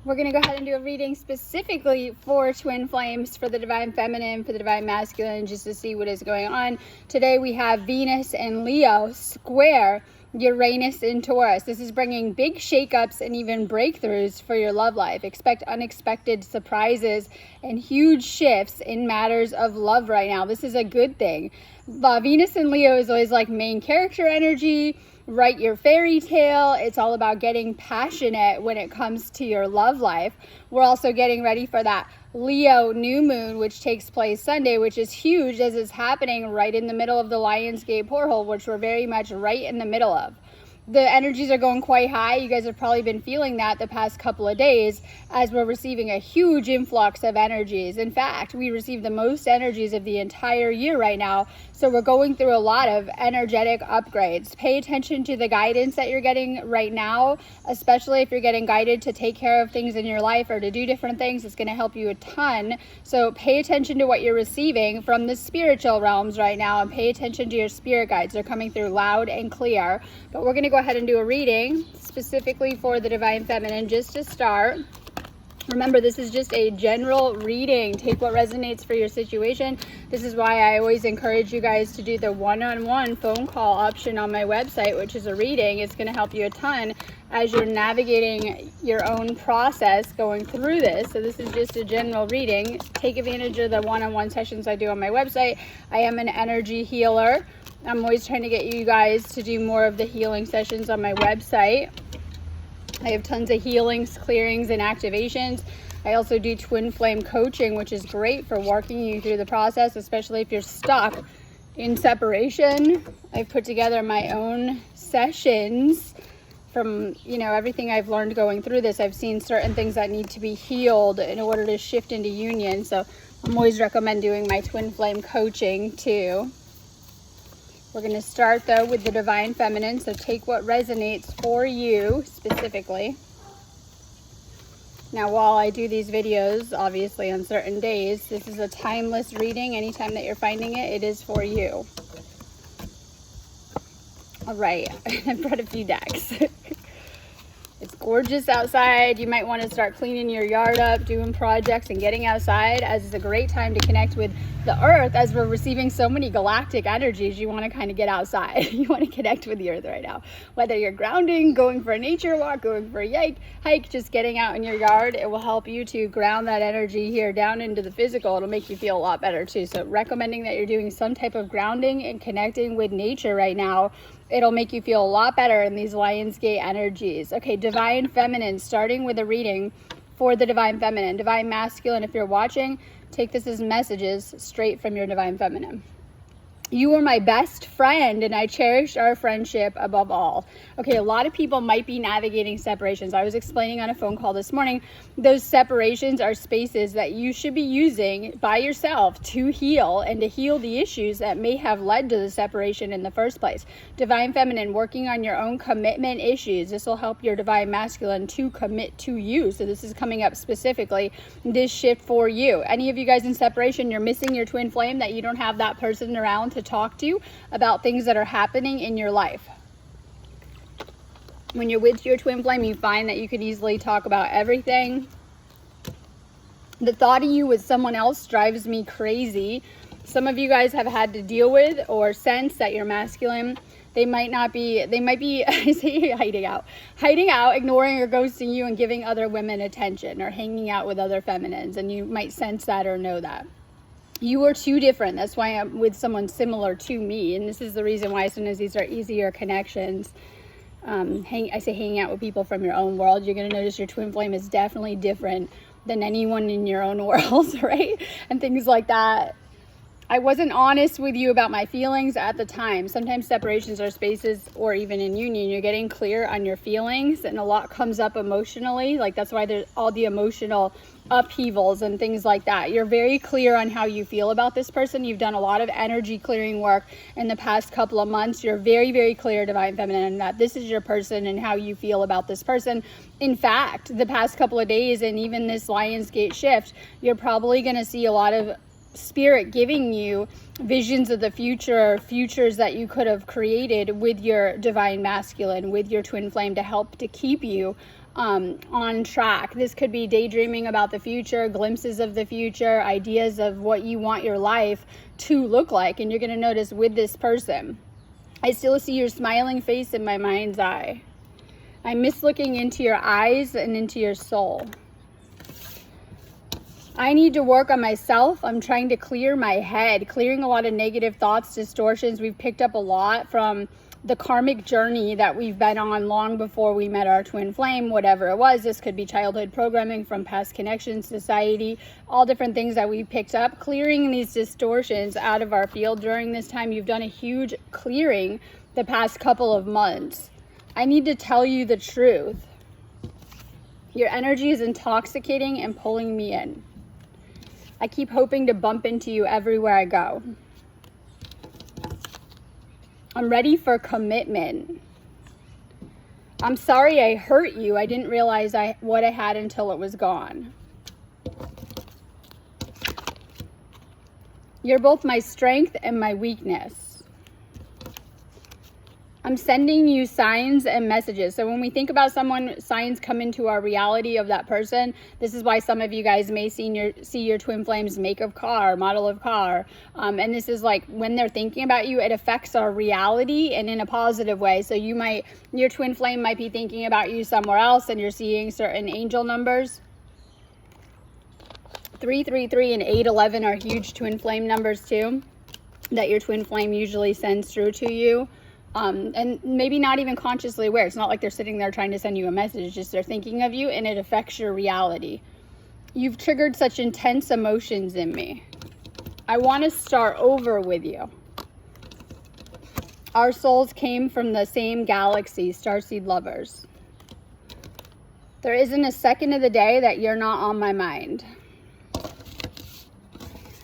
We're going to go ahead and do a reading specifically for twin flames, for the divine feminine, for the divine masculine, just to see what is going on. Today we have Venus and Leo square Uranus and Taurus. This is bringing big shakeups and even breakthroughs for your love life. Expect unexpected surprises and huge shifts in matters of love right now. This is a good thing. Venus and Leo is always like main character energy. Write your fairy tale. It's all about getting passionate when it comes to your love life. We're also getting ready for that Leo new moon, which takes place Sunday, which is huge as it's happening right in the middle of the Lionsgate portal, which we're very much right in the middle of. The energies are going quite high. You guys have probably been feeling that the past couple of days as we're receiving a huge influx of energies. In fact, we receive the most energies of the entire year right now. So we're going through a lot of energetic upgrades. Pay attention to the guidance that you're getting right now, especially if you're getting guided to take care of things in your life or to do different things. It's going to help you a ton. So pay attention to what you're receiving from the spiritual realms right now, and pay attention to your spirit guides. They're coming through loud and clear. But we're going to go ahead and do a reading specifically for the divine feminine just to start. Remember, this is just a general reading. Take what resonates for your situation. This is why I always encourage you guys to do the one-on-one phone call option on my website, which is a reading. It's going to help you a ton as you're navigating your own process going through this. So this is just a general reading. Take advantage of the one-on-one sessions I do on my website. I am an energy healer. I'm always trying to get you guys to do more of the healing sessions on my website. I have tons of healings, clearings, and activations. I also do twin flame coaching, which is great for walking you through the process, especially if you're stuck in separation. I've put together my own sessions from, everything I've learned going through this. I've seen certain things that need to be healed in order to shift into union. So I'm always recommend doing my twin flame coaching too. We're going to start though with the divine feminine, so take what resonates for you specifically. Now, while I do these videos, obviously on certain days, this is a timeless reading. Anytime that you're finding it, it is for you. All right, I've brought a few decks. It's gorgeous outside. You might want to start cleaning your yard up, doing projects, and getting outside, as it's a great time to connect with the earth. As we're receiving so many galactic energies, you want to kind of get outside. You want to connect with the earth right now. Whether you're grounding, going for a nature walk, going for a hike, just getting out in your yard, it will help you to ground that energy here down into the physical. It'll make you feel a lot better too. So recommending that you're doing some type of grounding and connecting with nature right now. It'll make you feel a lot better in these Lionsgate energies. Okay, divine feminine, starting with a reading for the divine feminine. Divine masculine, if you're watching, take this as messages straight from your divine feminine. You are my best friend, and I cherish our friendship above all. Okay, a lot of people might be navigating separations. I was explaining on a phone call this morning, those separations are spaces that you should be using by yourself to heal and to heal the issues that may have led to the separation in the first place. Divine feminine, working on your own commitment issues. This will help your divine masculine to commit to you. So this is coming up specifically, this shift for you. Any of you guys in separation, you're missing your twin flame, that you don't have that person around to talk to about things that are happening in your life. When you're with your twin flame, you find that you can easily talk about everything. The thought of you with someone else drives me crazy. Some of you guys have had to deal with or sense that you're masculine. They might be I say hiding out, ignoring or ghosting you and giving other women attention, or hanging out with other feminines, and you might sense that or know that. You are too different. That's why I'm with someone similar to me. And this is the reason why sometimes these are easier connections. I say hanging out with people from your own world. You're going to notice your twin flame is definitely different than anyone in your own world, right? And things like that. I wasn't honest with you about my feelings at the time. Sometimes separations are spaces, or even in union, you're getting clear on your feelings, and a lot comes up emotionally. Like, that's why there's all the emotional upheavals and things like that. You're very clear on how you feel about this person. You've done a lot of energy clearing work in the past couple of months. You're very, very clear, divine feminine, that this is your person and how you feel about this person. In fact, the past couple of days and even this Lionsgate shift, you're probably going to see a lot of spirit giving you visions of the future, futures that you could have created with your divine masculine, with your twin flame, to help to keep you on track. This could be daydreaming about the future, glimpses of the future, ideas of what you want your life to look like. And you're going to notice with this person, I still see your smiling face in my mind's eye. I miss looking into your eyes and into your soul. I need to work on myself. I'm trying to clear my head, clearing a lot of negative thoughts, distortions. We've picked up a lot from the karmic journey that we've been on long before we met our twin flame, whatever it was. This could be childhood programming from past connections, society, all different things that we picked up. Clearing these distortions out of our field during this time. You've done a huge clearing the past couple of months. I need to tell you the truth. Your energy is intoxicating and pulling me in. I keep hoping to bump into you everywhere I go. I'm ready for commitment. I'm sorry I hurt you. I didn't realize what I had until it was gone. You're both my strength and my weakness. I'm sending you signs and messages. So when we think about someone, signs come into our reality of that person. This is why some of you guys may see your twin flames make of car, model of car. And this is like when they're thinking about you, it affects our reality and in a positive way. So your twin flame might be thinking about you somewhere else and you're seeing certain angel numbers. 333 and 811 are huge twin flame numbers too, that your twin flame usually sends through to you. And maybe not even consciously aware. It's not like they're sitting there trying to send you a message. It's just they're thinking of you and it affects your reality. You've triggered such intense emotions in me. I want to start over with you. Our souls came from the same galaxy, starseed lovers. There isn't a second of the day that you're not on my mind.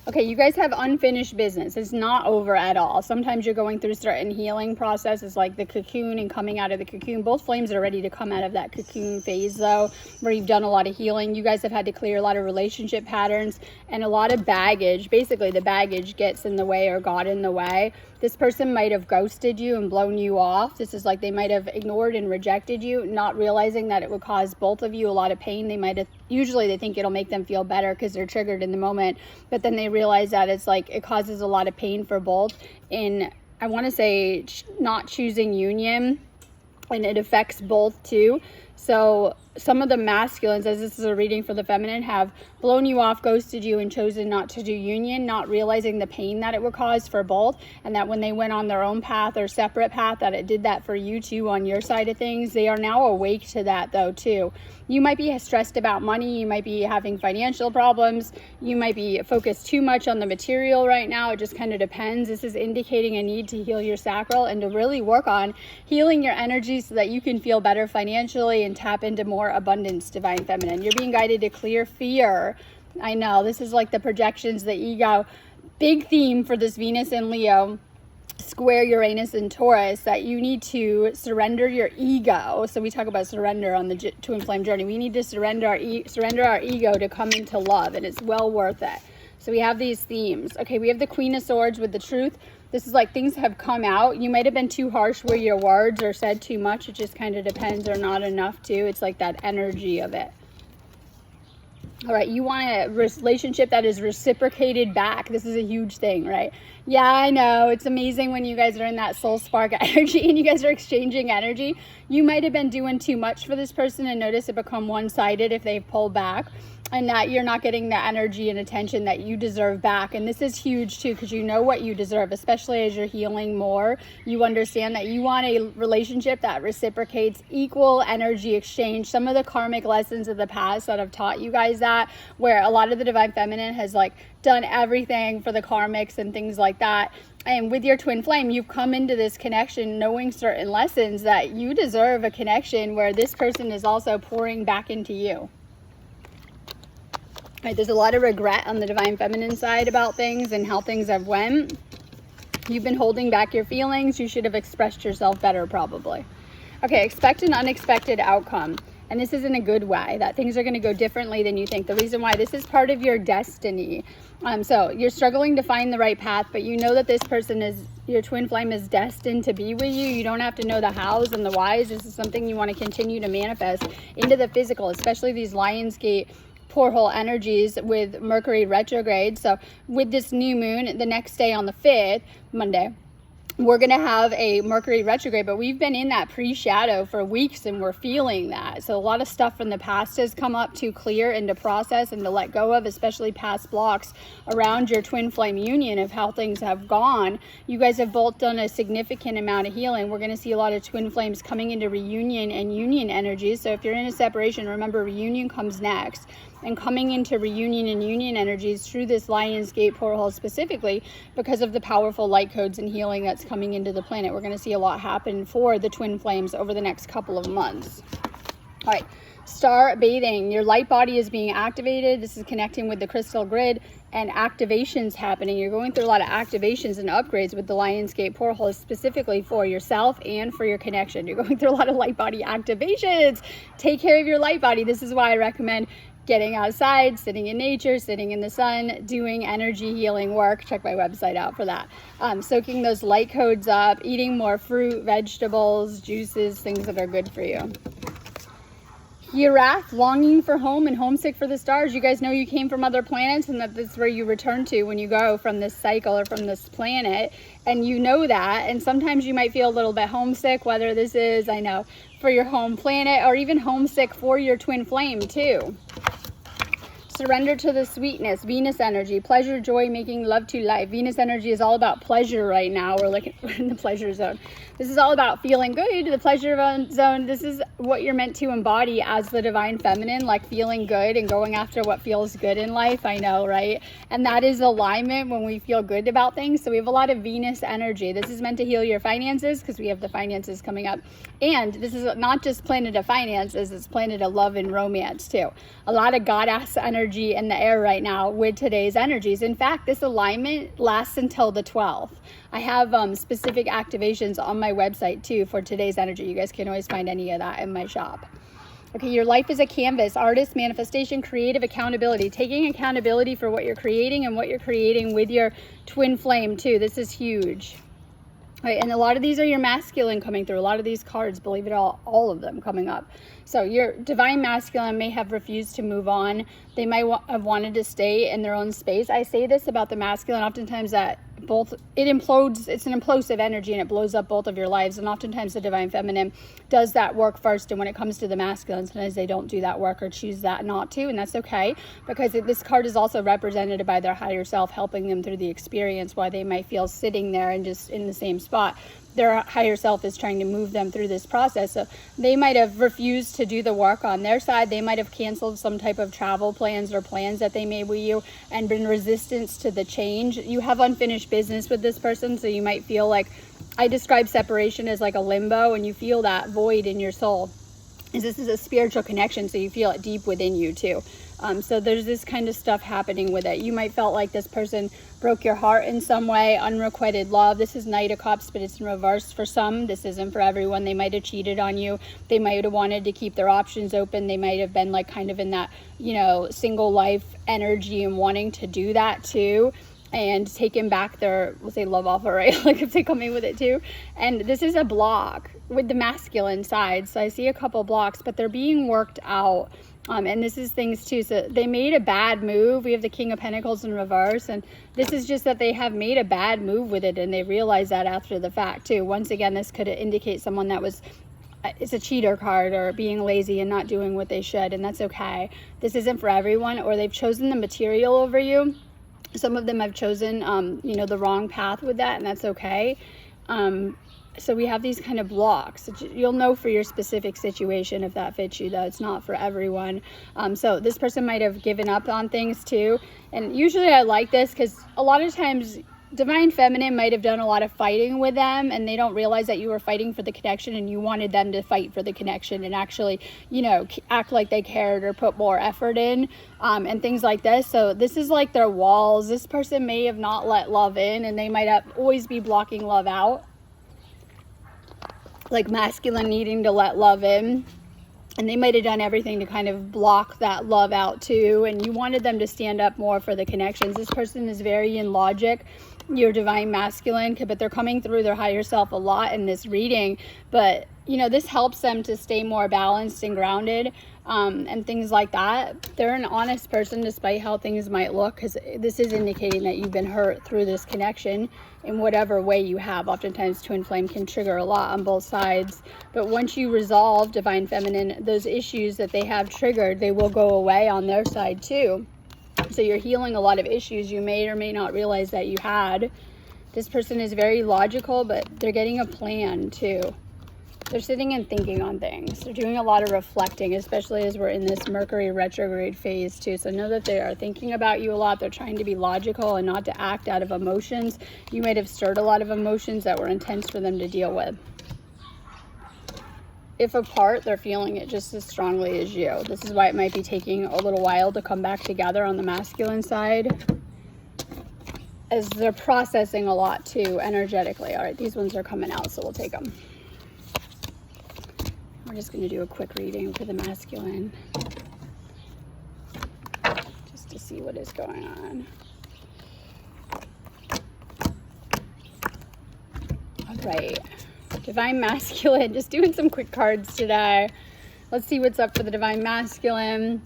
Okay, you guys have unfinished business. It's not over at all. Sometimes you're going through certain healing processes like the cocoon and coming out of the cocoon. Both flames are ready to come out of that cocoon phase though, where you've done a lot of healing. You guys have had to clear a lot of relationship patterns and a lot of baggage. Basically, the baggage gets in the way or got in the way. This person might have ghosted you and blown you off. This is like they might have ignored and rejected you, not realizing that it would cause both of you a lot of pain. Usually they think it'll make them feel better because they're triggered in the moment, but then they realize that it's like it causes a lot of pain for both in, I want to say, not choosing union, and it affects both too. So some of the masculines, as this is a reading for the feminine, have blown you off, ghosted you, and chosen not to do union, not realizing the pain that it would cause for both, and that when they went on their own path or separate path, that it did that for you too on your side of things. They are now awake to that though too. You might be stressed about money, you might be having financial problems, you might be focused too much on the material right now. It just kind of depends. This is indicating a need to heal your sacral and to really work on healing your energy so that you can feel better financially and tap into more abundance, divine feminine. You're being guided to clear fear. I know, this is like the projections, the ego. Big theme for this Venus and Leo square Uranus and Taurus, that you need to surrender your ego. So we talk about surrender on the twin flame journey. We need to surrender our ego to come into love, and it's well worth it. So we have these themes. Okay, we have the Queen of Swords with the truth. This is like things have come out. You might have been too harsh with your words or said too much. It just kind of depends, or not enough too. It's like that energy of it. All right, you want a relationship that is reciprocated back. This is a huge thing, right? Yeah, I know. It's amazing when you guys are in that soul spark energy and you guys are exchanging energy. You might have been doing too much for this person and notice it become one-sided if they pull back, and that you're not getting the energy and attention that you deserve back. And this is huge too, because you know what you deserve, especially as you're healing more. You understand that you want a relationship that reciprocates, equal energy exchange. Some of the karmic lessons of the past that have taught you guys that, where a lot of the divine feminine has like done everything for the karmics and things like that. And with your twin flame, you've come into this connection knowing certain lessons that you deserve a connection where this person is also pouring back into you. Right, there's a lot of regret on the divine feminine side about things and how things have went. You've been holding back your feelings. You should have expressed yourself better probably. Okay, expect an unexpected outcome. And this is in a good way, that things are going to go differently than you think. The reason why, this is part of your destiny. So you're struggling to find the right path, but you know that this person is, your twin flame is destined to be with you. You don't have to know the hows and the whys. This is something you want to continue to manifest into the physical, especially these Lionsgate portal energies with Mercury retrograde. So with this new moon, the next day on the 5th, Monday, we're going to have a Mercury retrograde, but we've been in that pre-shadow for weeks and we're feeling that. So a lot of stuff from the past has come up to clear and to process and to let go of, especially past blocks around your twin flame union of how things have gone. You guys have both done a significant amount of healing. We're going to see a lot of twin flames coming into reunion and union energies. So if you're in a separation, remember reunion comes next. And coming into reunion and union energies through this Lionsgate portal specifically because of the powerful light codes and healing that's coming into the planet. We're going to see a lot happen for the twin flames over the next couple of months. All right, star bathing. Your light body is being activated. This is connecting with the crystal grid and activations happening. You're going through a lot of activations and upgrades with the Lionsgate portal specifically for yourself and for your connection. You're going through a lot of light body activations. Take care of your light body. This is why I recommend getting outside, sitting in nature, sitting in the sun, doing energy healing work. Check my website out for that. Soaking those light codes up, eating more fruit, vegetables, juices, things that are good for you. Giraffe, longing for home and homesick for the stars. You guys know you came from other planets and that this is where you return to when you go from this cycle or from this planet. And you know that. And sometimes you might feel a little bit homesick, whether this is, I know, for your home planet or even homesick for your twin flame too. Surrender to the sweetness, Venus energy, pleasure, joy, making love to life. Venus energy is all about pleasure right now. We're in the pleasure zone. This is all about feeling good, the pleasure zone. This is what you're meant to embody as the divine feminine, like feeling good and going after what feels good in life. I know, right? And that is alignment when we feel good about things. So we have a lot of Venus energy. This is meant to heal your finances because we have the finances coming up. And this is not just planet of finances, it's planet of love and romance too. A lot of goddess energy in the air right now with today's energies. In fact, this alignment lasts until the 12th. I have specific activations on my website too for today's energy. You guys can always find any of that in my shop. Okay, your life is a canvas, artist, manifestation, creative accountability. Taking accountability for what you're creating and what you're creating with your twin flame too. This is huge. Right, and a lot of these are your masculine coming through. A lot of these cards, believe it all of them coming up. So your divine masculine may have refused to move on. They might have wanted to stay in their own space. I say this about the masculine oftentimes that it implodes, it's an implosive energy and it blows up both of your lives. And oftentimes the divine feminine does that work first. And when it comes to the masculine, sometimes they don't do that work or choose that not to. And that's okay, because this card is also represented by their higher self, helping them through the experience, why they might feel sitting there and just in the same spot. Their higher self is trying to move them through this process. So they might have refused to do the work on their side. They might have canceled some type of travel plans or plans that they made with you and been resistance to the change. You have unfinished business with this person, so you might feel like, I describe separation as like a limbo, and you feel that void in your soul. This is a spiritual connection, so you feel it deep within you too. So there's this kind of stuff happening with it. You might felt like this person broke your heart in some way, unrequited love. This is Knight of Cups, but it's in reverse for some. This isn't for everyone. They might have cheated on you. They might have wanted to keep their options open. They might have been like kind of in that, single life energy and wanting to do that too. And taking back their, we'll say, love offer, right? Like if they come in with it too. And this is a block with the masculine side. So I see a couple blocks, but they're being worked out. And this is things too. So they made a bad move. We have the King of Pentacles in reverse. And this is just that they have made a bad move with it. And they realize that after the fact too. Once again, this could indicate someone that was, it's a cheater card, or being lazy and not doing what they should. And that's okay. This isn't for everyone, or they've chosen the material over you. Some of them have chosen, the wrong path with that, and that's okay. So we have these kind of blocks. You'll know for your specific situation if that fits you, though. It's not for everyone. So this person might have given up on things too. And usually I like this because a lot of times divine feminine might have done a lot of fighting with them, and they don't realize that you were fighting for the connection and you wanted them to fight for the connection and actually, act like they cared or put more effort in, and things like this. So this is like their walls. This person may have not let love in, and they might always be blocking love out. Like masculine needing to let love in. And they might have done everything to kind of block that love out too. And you wanted them to stand up more for the connections. This person is very in logic, your divine masculine, but they're coming through their higher self a lot in this reading. But, you know, this helps them to stay more balanced and grounded, and things like that. They're an honest person despite how things might look, because this is indicating that you've been hurt through this connection in whatever way you have. Oftentimes twin flame can trigger a lot on both sides, but once you resolve, divine feminine, those issues that they have triggered, they will go away on their side too. So you're healing a lot of issues you may or may not realize that you had. This person is very logical, but they're getting a plan too. They're sitting and thinking on things. They're doing a lot of reflecting, especially as we're in this Mercury retrograde phase too. So know that they are thinking about you a lot. They're trying to be logical and not to act out of emotions. You might have stirred a lot of emotions that were intense for them to deal with. If apart, they're feeling it just as strongly as you. This is why it might be taking a little while to come back together on the masculine side, as they're processing a lot too energetically. All right, these ones are coming out, so we'll take them. We're just going to do a quick reading for the masculine, just to see what is going on. All right, divine masculine, just doing some quick cards today. Let's see what's up for the divine masculine.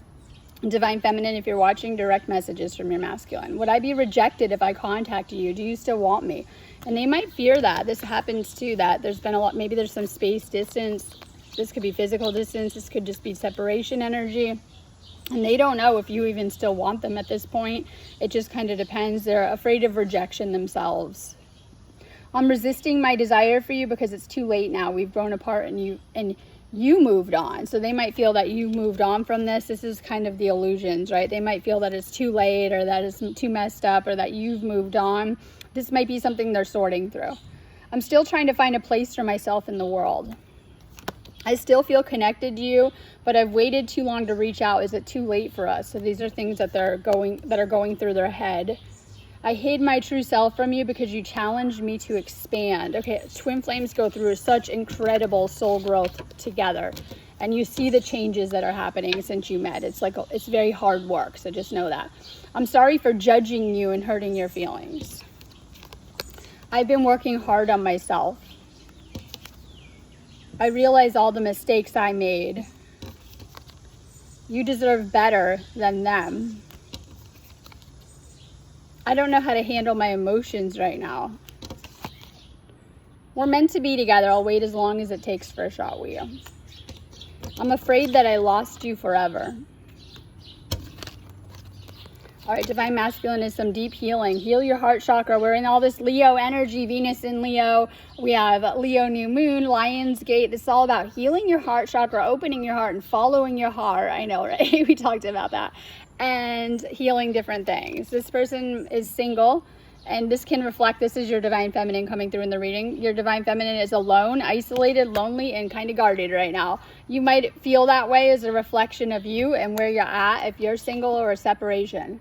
Divine feminine, if you're watching, direct messages from your masculine. Would I be rejected if I contacted you? Do you still want me? And they might fear that. This happens too, that there's been a lot, maybe there's some space distance. This could be physical distance. This could just be separation energy. And they don't know if you even still want them at this point. It just kind of depends. They're afraid of rejection themselves. I'm resisting my desire for you because it's too late now. We've grown apart and you moved on. So they might feel that you moved on from this. This is kind of the illusions, right? They might feel that it's too late, or that it's too messed up, or that you've moved on. This might be something they're sorting through. I'm still trying to find a place for myself in the world. I still feel connected to you, but I've waited too long to reach out. Is it too late for us? So these are things that are going through their head. I hid my true self from you because you challenged me to expand. Okay, twin flames go through such incredible soul growth together, and you see the changes that are happening since you met. It's like, it's very hard work, so just know that. I'm sorry for judging you and hurting your feelings. I've been working hard on myself. I realize all the mistakes I made. You deserve better than them. I don't know how to handle my emotions right now. We're meant to be together. I'll wait as long as it takes for a shot with you. I'm afraid that I lost you forever. All right, divine masculine is some deep healing. Heal your heart chakra. We're in all this Leo energy, Venus in Leo. We have Leo new moon, Lion's Gate. This is all about healing your heart chakra, opening your heart and following your heart. I know, right? We talked about that. And healing different things. This person is single, and this can reflect, this is your divine feminine coming through in the reading. Your divine feminine is alone, isolated, lonely, and kind of guarded right now. You might feel that way as a reflection of you and where you're at, if you're single or a separation.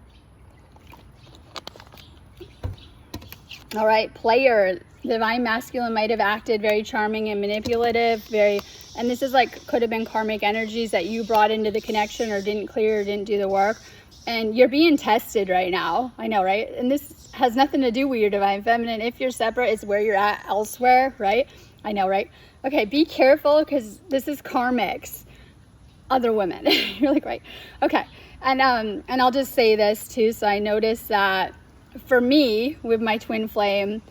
All right, player. Divine masculine might have acted very charming and manipulative, and this is like, could have been karmic energies that you brought into the connection or didn't clear or didn't do the work. And you're being tested right now. I know, right? And this has nothing to do with your divine feminine. If you're separate, it's where you're at elsewhere, right? I know, right? Okay, be careful, because this is karmics. Other women. You're like, right. Okay. And I'll just say this too. So I noticed that for me, with my twin flame,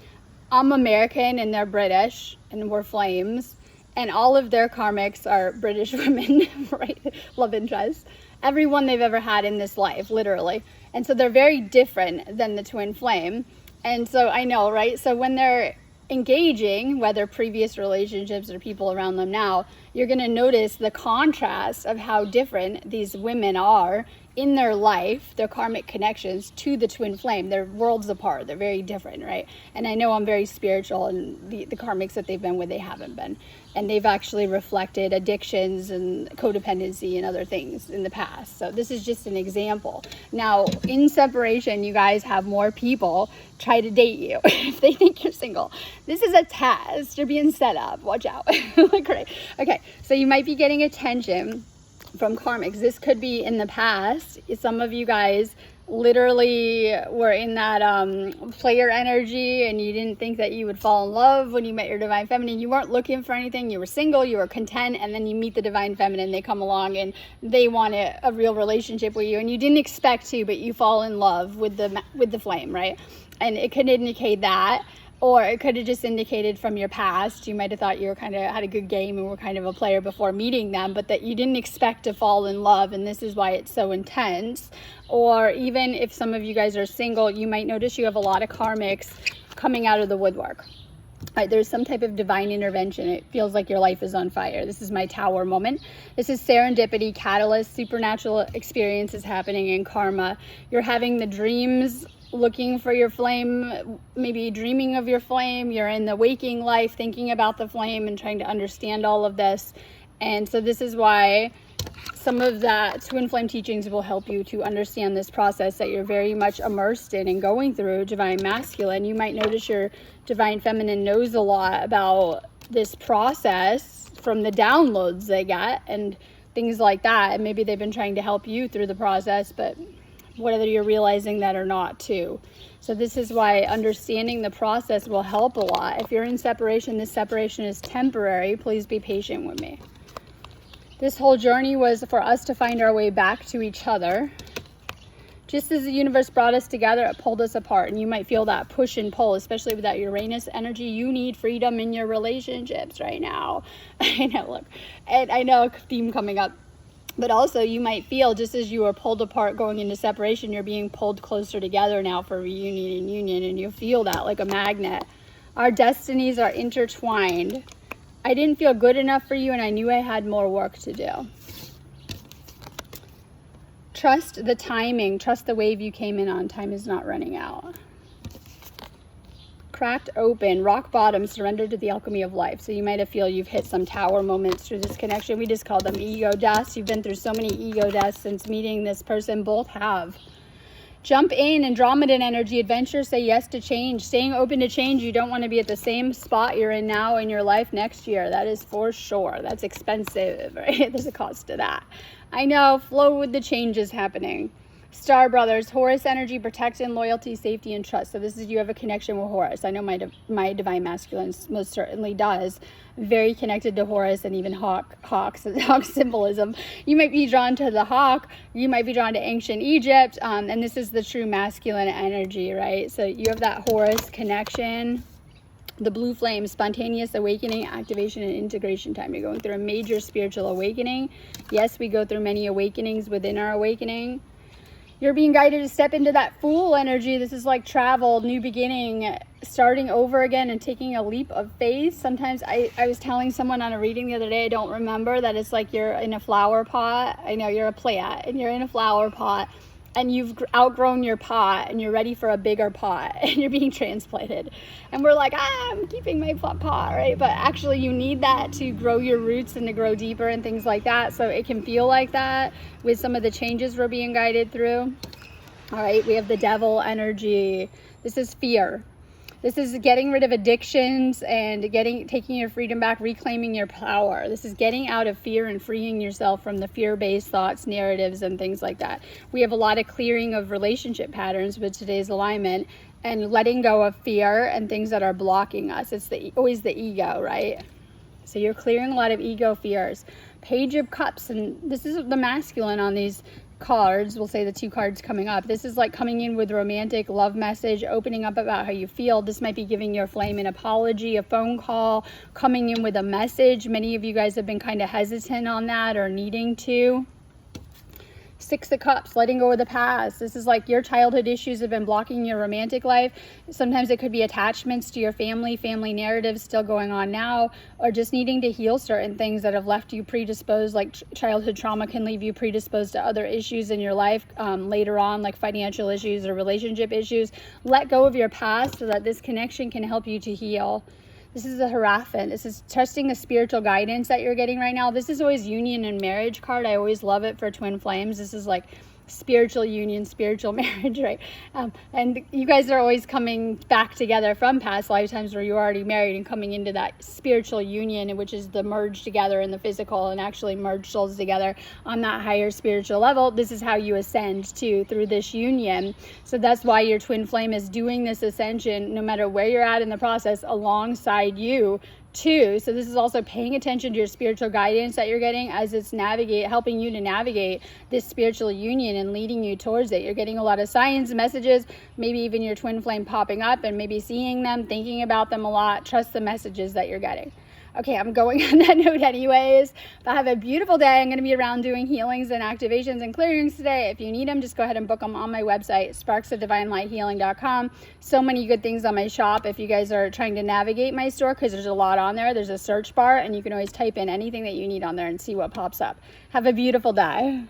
I'm American and they're British, and we're flames, and all of their karmics are British women, right? Love interest. Everyone they've ever had in this life, literally. And so they're very different than the twin flame. And so I know, right? So when they're engaging, whether previous relationships or people around them now, you're going to notice the contrast of how different these women are in their life, their karmic connections to the twin flame. They're worlds apart. They're very different, right? And I know I'm very spiritual, and the karmics that they've been with, they haven't been. And they've actually reflected addictions and codependency and other things in the past. So this is just an example. Now, in separation, you guys have more people try to date you if they think you're single. This is a test. You're being set up. Watch out. Great. Okay. So you might be getting attention from karmics. This could be in the past. Some of you guys literally were in that player energy, and you didn't think that you would fall in love when you met your divine feminine. You weren't looking for anything. You were single, you were content, and then you meet the divine feminine. They come along and they want a real relationship with you, and you didn't expect to, but you fall in love with the flame, right? And it could indicate that. Or it could have just indicated from your past, you might have thought you were had a good game and were kind of a player before meeting them, but that you didn't expect to fall in love, and this is why it's so intense. Or even if some of you guys are single, you might notice you have a lot of karmics coming out of the woodwork. Right, there's some type of divine intervention. It feels like your life is on fire. This is my tower moment. This is serendipity, catalyst, supernatural experiences happening in karma. You're having the dreams, looking for your flame, maybe dreaming of your flame. You're in the waking life thinking about the flame and trying to understand all of this. And so this is why some of that twin flame teachings will help you to understand this process that you're very much immersed in and going through divine masculine. You might notice your divine feminine knows a lot about this process from the downloads they get and things like that. And maybe they've been trying to help you through the process, but whether you're realizing that or not too. So this is why understanding the process will help a lot. If you're in separation, this separation is temporary. Please be patient with me. This whole journey was for us to find our way back to each other. Just as the universe brought us together, it pulled us apart. And you might feel that push and pull, especially with that Uranus energy. You need freedom in your relationships right now. I know, look, and I know a theme coming up. But also you might feel, just as you were pulled apart going into separation, you're being pulled closer together now for reunion and union, and you feel that like a magnet. Our destinies are intertwined. I didn't feel good enough for you, and I knew I had more work to do. Trust the timing. Trust the wave you came in on. Time is not running out. Cracked open, rock bottom, surrender to the alchemy of life. So you might have feel you've hit some tower moments through this connection. We just call them ego deaths. You've been through so many ego deaths since meeting this person. Both have. Jump in, Andromedan energy, adventure, say yes to change. Staying open to change. You don't want to be at the same spot you're in now in your life next year. That is for sure. That's expensive, right? There's a cost to that. I know, flow with the changes happening. Star Brothers, Horus energy, protection, loyalty, safety, and trust. So this is, you have a connection with Horus. I know my divine masculine most certainly does. Very connected to Horus and even hawk symbolism. You might be drawn to the hawk. You might be drawn to ancient Egypt. And this is the true masculine energy, right? So you have that Horus connection. The blue flame, spontaneous awakening, activation, and integration time. You're going through a major spiritual awakening. Yes, we go through many awakenings within our awakening. You're being guided to step into that Fool energy. This is like travel, new beginning, starting over again and taking a leap of faith. Sometimes I was telling someone on a reading the other day, I don't remember, that it's like you're in a flower pot. I know you're a plant and you're in a flower pot and you've outgrown your pot and you're ready for a bigger pot and you're being transplanted. And we're like, I'm keeping my pot, right? But actually you need that to grow your roots and to grow deeper and things like that. So it can feel like that with some of the changes we're being guided through. All right, we have the devil energy. This is fear. This is getting rid of addictions and taking your freedom back, reclaiming your power. This is getting out of fear and freeing yourself from the fear-based thoughts, narratives, and things like that. We have a lot of clearing of relationship patterns with today's alignment and letting go of fear and things that are blocking us. It's always the ego, right? So you're clearing a lot of ego fears. Page of Cups, and this is the masculine on these cards. We'll say the two cards coming up. This is like coming in with romantic love message, opening up about how you feel. This might be giving your flame an apology, a phone call, coming in with a message. Many of you guys have been kind of hesitant on that or needing to. Six of Cups, letting go of the past. This is like your childhood issues have been blocking your romantic life. Sometimes it could be attachments to your family narratives still going on now, or just needing to heal certain things that have left you predisposed, like childhood trauma can leave you predisposed to other issues in your life later on, like financial issues or relationship issues. Let go of your past so that this connection can help you to heal. This is the Hierophant. This is trusting the spiritual guidance that you're getting right now. This is always union and marriage card. I always love it for twin flames. This is like spiritual union, spiritual marriage, right? And you guys are always coming back together from past lifetimes where you're already married and coming into that spiritual union, which is the merge together in the physical and actually merge souls together on that higher spiritual level. This is how you ascend to through this union. So that's why your twin flame is doing this ascension no matter where you're at in the process alongside you too. So this is also paying attention to your spiritual guidance that you're getting as it's helping you to navigate this spiritual union and leading you towards it. You're getting a lot of signs, messages, maybe even your twin flame popping up and maybe seeing them, thinking about them a lot. Trust the messages that you're getting. Okay, I'm going on that note anyways. But have a beautiful day. I'm going to be around doing healings and activations and clearings today. If you need them, just go ahead and book them on my website, sparksofdivinelighealing.com. So many good things on my shop if you guys are trying to navigate my store, because there's a lot on there. There's a search bar and you can always type in anything that you need on there and see what pops up. Have a beautiful day.